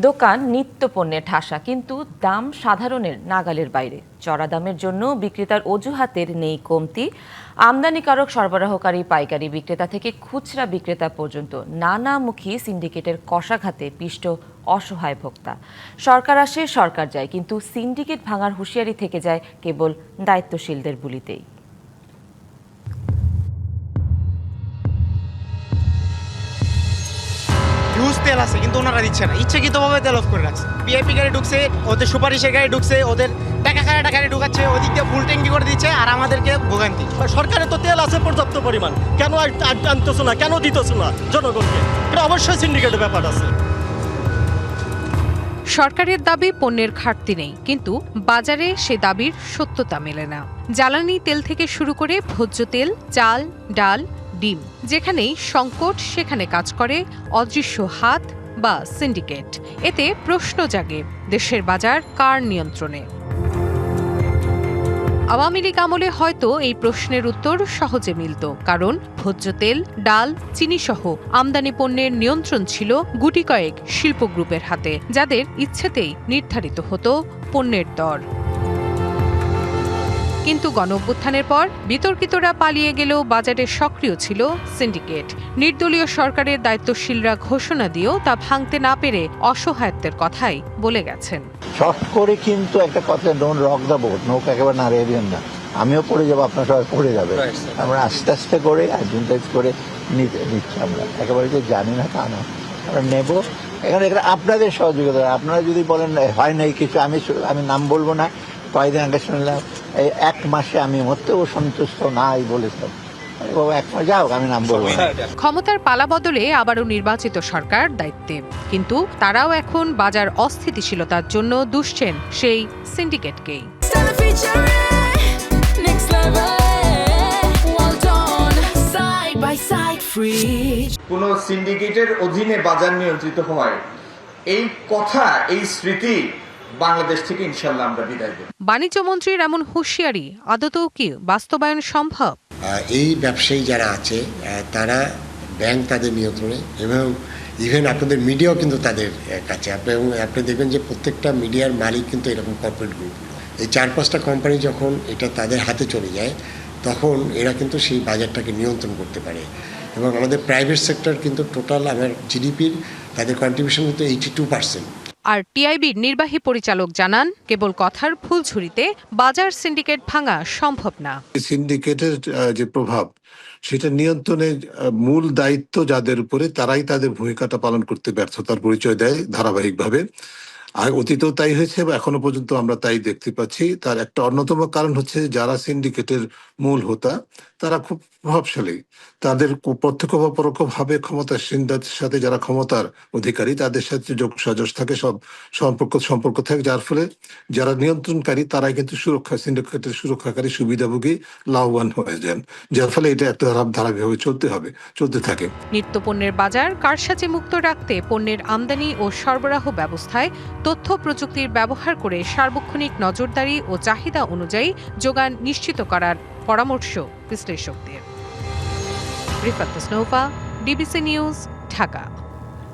দোকান নিত্যপণ্যের ঠাসা, কিন্তু দাম সাধারণের নাগালের বাইরে। চড়া দামের জন্য বিক্রেতার অজুহাতের নেই কমতি। আমদানিকারক, সরবরাহকারী, পাইকারি বিক্রেতা থেকে খুচরা বিক্রেতা পর্যন্ত নানামুখী সিন্ডিকেটের কষাঘাতে পিষ্ট অসহায় ভোক্তা। সরকার আসে, সরকার যায়, কিন্তু সিন্ডিকেট ভাঙার হুঁশিয়ারি থেকে যায় কেবল দায়িত্বশীলদের বুলিতেই। হিউজ তেল আছে, কিন্তু ওনারা দিচ্ছে না, ইচ্ছাকৃতভাবে তেল অফ করে রাখছে। ভিআইপি গাড়ি ঢুকছে, ওদের সুপারিশের গাড়ি ঢুকছে, ওদের টাকা গাড়ি ঢুকাচ্ছে, ওদিক দিয়ে ফুল ট্যাঙ্কি করে দিচ্ছে, আর আমাদেরকে ভোগান্তি। সরকারের তো তেল আছে পর্যাপ্ত পরিমাণ, কেন আনতেছ না, কেন দিতেছ না জনগণকে? এটা অবশ্যই সিন্ডিকেটের ব্যাপার আছে। সরকারের দাবি পণ্যের ঘাটতি নেই, কিন্তু বাজারে সে দাবির সত্যতা মেলে না। জ্বালানি তেল থেকে শুরু করে ভোজ্য তেল, চাল, ডাল, ডিম, যেখানেই সংকট সেখানে কাজ করে অদৃশ্য হাত বা সিন্ডিকেট। এতে প্রশ্ন জাগে, দেশের বাজার কার নিয়ন্ত্রণে? আওয়ামী লীগ আমলে হয়তো এই প্রশ্নের উত্তর সহজে মিলত, কারণ ভোজ্য তেল, ডাল, চিনিসহ আমদানি পণ্যের নিয়ন্ত্রণ ছিল গুটি কয়েক শিল্প গ্রুপের হাতে, যাদের ইচ্ছেতেই নির্ধারিত হতো পণ্যের দর। কিন্তু গণঅভ্যুত্থানের পর বিতর্কিতরা পালিয়ে গেলেও বাজারে সক্রিয় ছিল সিন্ডিকেট। নির্দলীয় সরকারের দায়িত্বশীলরা ঘোষণা দিয়েও তা ভাঙতে না পেরে অসহায়ত্বের কথাই বলে গেছেন। শর্ট করে কিন্তু একটা কথা, ডোন্ট রক দ্য বোট, নৌকা একেবারে নাড়িয়ে দিবেন না, আমিও পড়ে যাবো, আপনার সবাই পড়ে যাবে। আমরা আস্তে আস্তে করে অ্যাডভান্টেজ করে নিচ্ছি, আমরা একেবারে যে জানি না তা না, আমরা নেবো। এখানে আপনাদের সহযোগিতা, আপনারা যদি বলেন হয় নাই কিছু, আমি নাম বলবো না। কয়েকদিন আগে শুনলাম এই 1 মাসে আমি মরতেও সন্তুষ্ট নাই বলেছেন। ক্ষমতার পালা বদলে আবারও নির্বাচিত সরকার দায়িত্বে, কিন্তু তারাও এখন বাজার অস্থিতিশীলতার জন্য দুষছেন সেই সিন্ডিকেটকেই। কোন সিন্ডিকেটের অধীনে বাজার নিয়ন্ত্রিত হয়, এই কথা, এই স্মৃতি বাংলাদেশ থেকে ইনশাআল্লাহ আমরা বিদায় দেব। বাণিজ্য মন্ত্রীর এমন হুঁশিয়ারি আদতেও কি বাস্তবায়ন সম্ভব? এই ব্যবসায়ী যারা আছে তারা ব্যাংক তাদের নিয়ন্ত্রণে, এবং ইভেন আপনাদের মিডিয়াও কিন্তু তাদের কাছে। আপনি দেখবেন যে প্রত্যেকটা মিডিয়ার মালিক কিন্তু এরকম কর্পোরেট গ্রুপ। এই 4-5টা কোম্পানি যখন এটা তাদের হাতে চলে যায়, তখন এরা কিন্তু সেই বাজারটাকে নিয়ন্ত্রণ করতে পারে। এবং আমাদের প্রাইভেট সেক্টর কিন্তু টোটাল আমার জিডিপির তাদের কন্ট্রিবিউশন কিন্তু 82%। আর টিআইবির নির্বাহী পরিচালক জানান, কেবল কথার ফুলঝুরিতে বাজার সিন্ডিকেট ভাঙা সম্ভব না। সিন্ডিকেটের যে প্রভাব, সেটা নিয়ন্ত্রণের মূল দায়িত্ব যাদের উপরে, তারাই তাদের ভূমিকাটা পালন করতে ব্যর্থতার পরিচয় দেয় ধারাবাহিকভাবে। আর অতীতেও তাই হয়েছে, এবং এখনো পর্যন্ত আমরা তাই দেখতে পাচ্ছি। তার একটা অন্যতম কারণ হচ্ছে যারা সিন্ডিকেটের মূল হোতা, তারা খুব প্রভাবশালী। তাদের প্রত্যক্ষ বা পরোক্ষভাবে ক্ষমতাসীনদের সাথে, যারা ক্ষমতার অধিকারী, তাদের সাথে যোগ সাজস থাকে, সব সম্পর্ক থাকে, যার ফলে যারা নিয়ন্ত্রণকারী তারাই কিন্তু সিন্ডিকেটের সুরক্ষাকারী, সুবিধাভোগী, লাভবান হয়ে যান, যার ফলে এটা একটা ধারাবাহিকভাবে চলতে থাকে। নিত্যপণ্যের বাজার কারসাজি মুক্ত রাখতে পণ্যের আমদানি ও সরবরাহ ব্যবস্থায় তথ্য প্রযুক্তির ব্যবহার করে সার্বক্ষণিক নজরদারি ও চাহিদা অনুযায়ী যোগান নিশ্চিত করার পরামর্শ বিশ্লেষকদের। Rifat Hossain, DBC news, Dhaka.